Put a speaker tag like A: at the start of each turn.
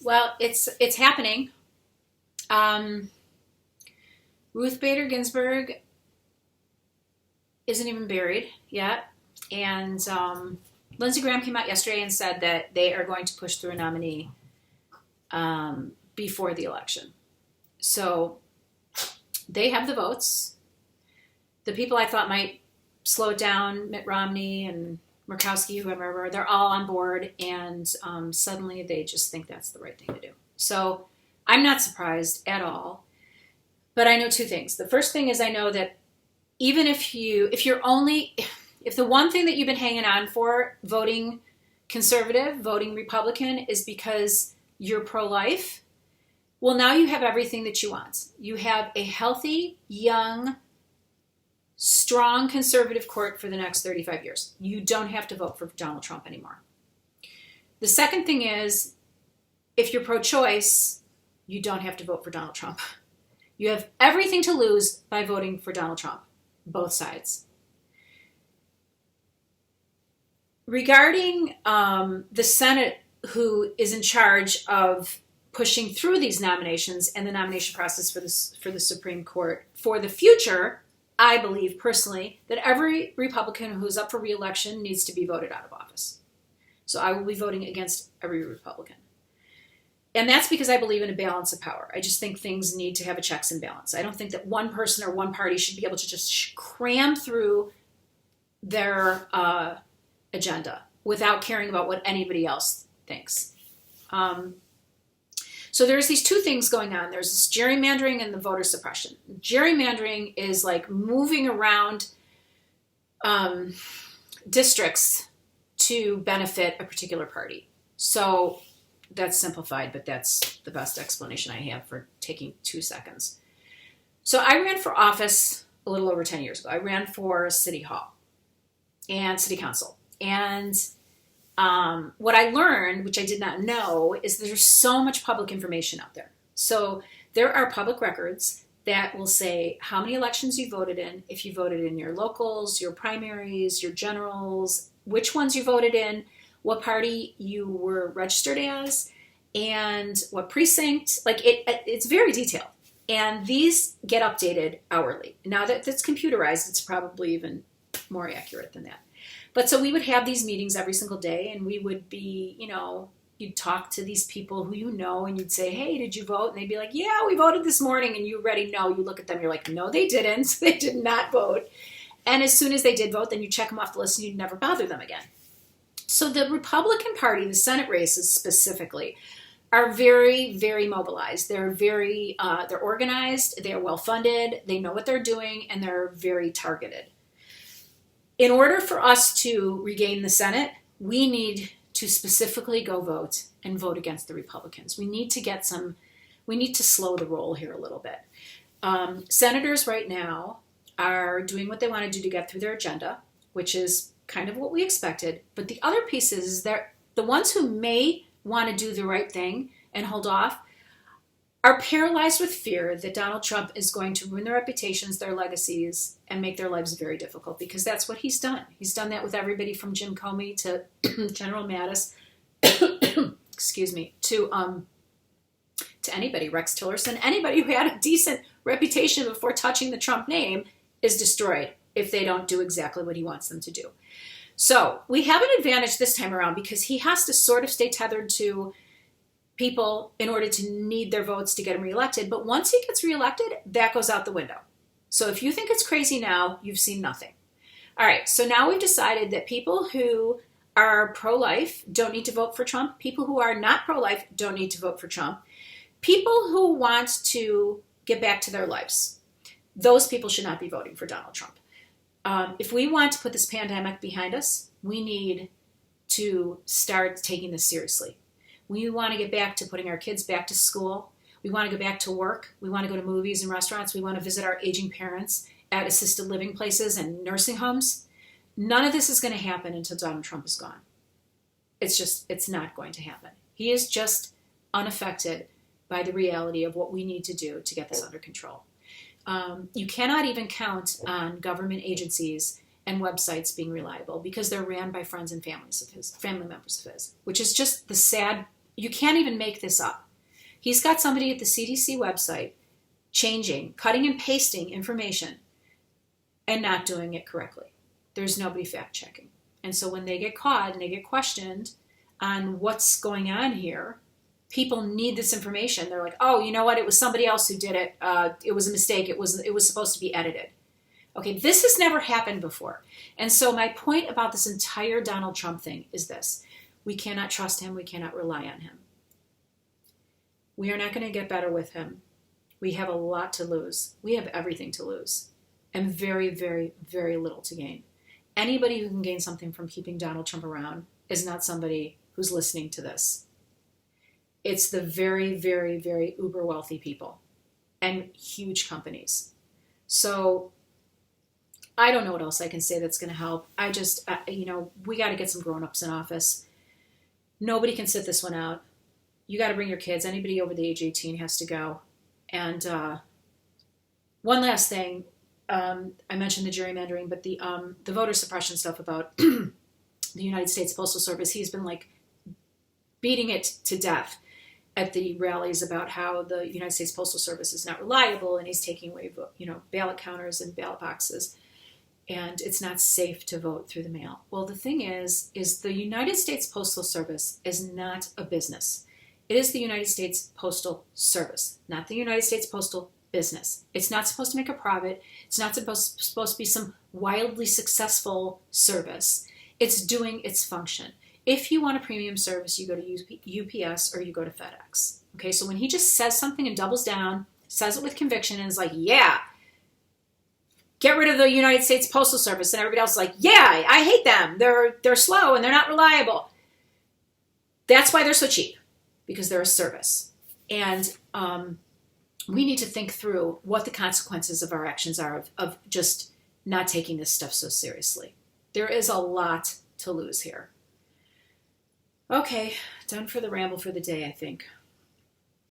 A: Well, it's happening. Ruth Bader Ginsburg isn't even buried yet. And Lindsey Graham came out yesterday and said that they are going to push through a nominee before the election. So they have the votes. The people I thought might slow it down, Mitt Romney and Murkowski, whoever, they're all on board. And suddenly they just think that's the right thing to do. So I'm not surprised at all. But I know two things. The first thing is I know that even if the one thing that you've been hanging on for, voting conservative, voting Republican, is because you're pro-life, well, now you have everything that you want. You have a healthy, young, strong conservative court for the next 35 years. You don't have to vote for Donald Trump anymore. The second thing is, if you're pro-choice, you don't have to vote for Donald Trump. You have everything to lose by voting for Donald Trump, both sides. Regarding the Senate, who is in charge of pushing through these nominations and the nomination process for the Supreme Court for the future, I believe personally that every Republican who's up for re-election needs to be voted out of office. So I will be voting against every Republican. And that's because I believe in a balance of power. I just think things need to have a checks and balance. I don't think that one person or one party should be able to just cram through their agenda without caring about what anybody else thinks. So there's these two things going on. There's this gerrymandering and the voter suppression. Gerrymandering is like moving around districts to benefit a particular party. So that's simplified, but that's the best explanation I have for taking 2 seconds. So I ran for office a little over 10 years ago. I ran for City Hall and City Council. And what I learned, which I did not know, is there's so much public information out there. So there are public records that will say how many elections you voted in, if you voted in your locals, your primaries, your generals, which ones you voted in, what party you were registered as, and what precinct. Like it's very detailed. And these get updated hourly. Now that that's computerized, it's probably even more accurate than that. But so we would have these meetings every single day, and we would be, you'd talk to these people who you know, and you'd say, hey, did you vote? And they'd be like, yeah, we voted this morning. And you already know. You look at them, you're like, no, they didn't. They did not vote. And as soon as they did vote, then you check them off the list and you'd never bother them again. So the Republican Party, the Senate races specifically, are very, very mobilized. They're they're organized, they're well-funded, they know what they're doing, and they're very targeted. In order for us to regain the Senate, we need to specifically go vote and vote against the Republicans. We need to slow the roll here a little bit. Senators right now are doing what they want to do to get through their agenda, which is kind of what we expected. But the other piece is that the ones who may want to do the right thing and hold off are paralyzed with fear that Donald Trump is going to ruin their reputations, their legacies, and make their lives very difficult, because that's what he's done. He's done that with everybody from Jim Comey to General Mattis, excuse me, to anybody, Rex Tillerson. Anybody who had a decent reputation before touching the Trump name is destroyed if they don't do exactly what he wants them to do. So we have an advantage this time around because he has to sort of stay tethered to people in order to need their votes to get him reelected. But once he gets reelected, that goes out the window. So if you think it's crazy now, you've seen nothing. All right, so now we've decided that people who are pro-life don't need to vote for Trump. People who are not pro-life don't need to vote for Trump. People who want to get back to their lives, those people should not be voting for Donald Trump. If we want to put this pandemic behind us, we need to start taking this seriously. We want to get back to putting our kids back to school. We want to go back to work. We want to go to movies and restaurants. We want to visit our aging parents at assisted living places and nursing homes. None of this is going to happen until Donald Trump is gone. It's not going to happen. He is just unaffected by the reality of what we need to do to get this under control. You cannot even count on government agencies and websites being reliable because they're ran by friends and family members of his, which is just the sad You can't even make this up. He's got somebody at the CDC website changing, cutting and pasting information and not doing it correctly. There's nobody fact checking. And so when they get caught and they get questioned on what's going on here, people need this information. They're like, oh, you know what? It was somebody else who did it. It was a mistake. It was supposed to be edited. Okay, this has never happened before. And so my point about this entire Donald Trump thing is this. We cannot trust him. We cannot rely on him. We are not going to get better with him. We have a lot to lose. We have everything to lose and very, very, very little to gain. Anybody who can gain something from keeping Donald Trump around is not somebody who's listening to this. It's the very, very, very uber wealthy people and huge companies. So I don't know what else I can say that's going to help. I just, we got to get some grown-ups in office. Nobody can sit this one out. You got to bring your kids. Anybody over the age 18 has to go. And one last thing, I mentioned the gerrymandering, but the voter suppression stuff about the United States Postal Service, he's been like beating it to death at the rallies about how the United States Postal Service is not reliable, and he's taking away ballot counters and ballot boxes, and it's not safe to vote through the mail. Well, the thing is the United States Postal Service is not a business. It is the United States Postal Service, not the United States Postal Business. It's not supposed to make a profit. It's not supposed to be some wildly successful service. It's doing its function. If you want a premium service, you go to UPS or you go to FedEx. Okay, so when he just says something and doubles down, says it with conviction, and is like, yeah, get rid of the United States Postal Service, and everybody else is like, yeah, I hate them. They're slow and they're not reliable. That's why they're so cheap, because they're a service. And we need to think through what the consequences of our actions are of just not taking this stuff so seriously. There is a lot to lose here. Okay, done for the ramble for the day, I think.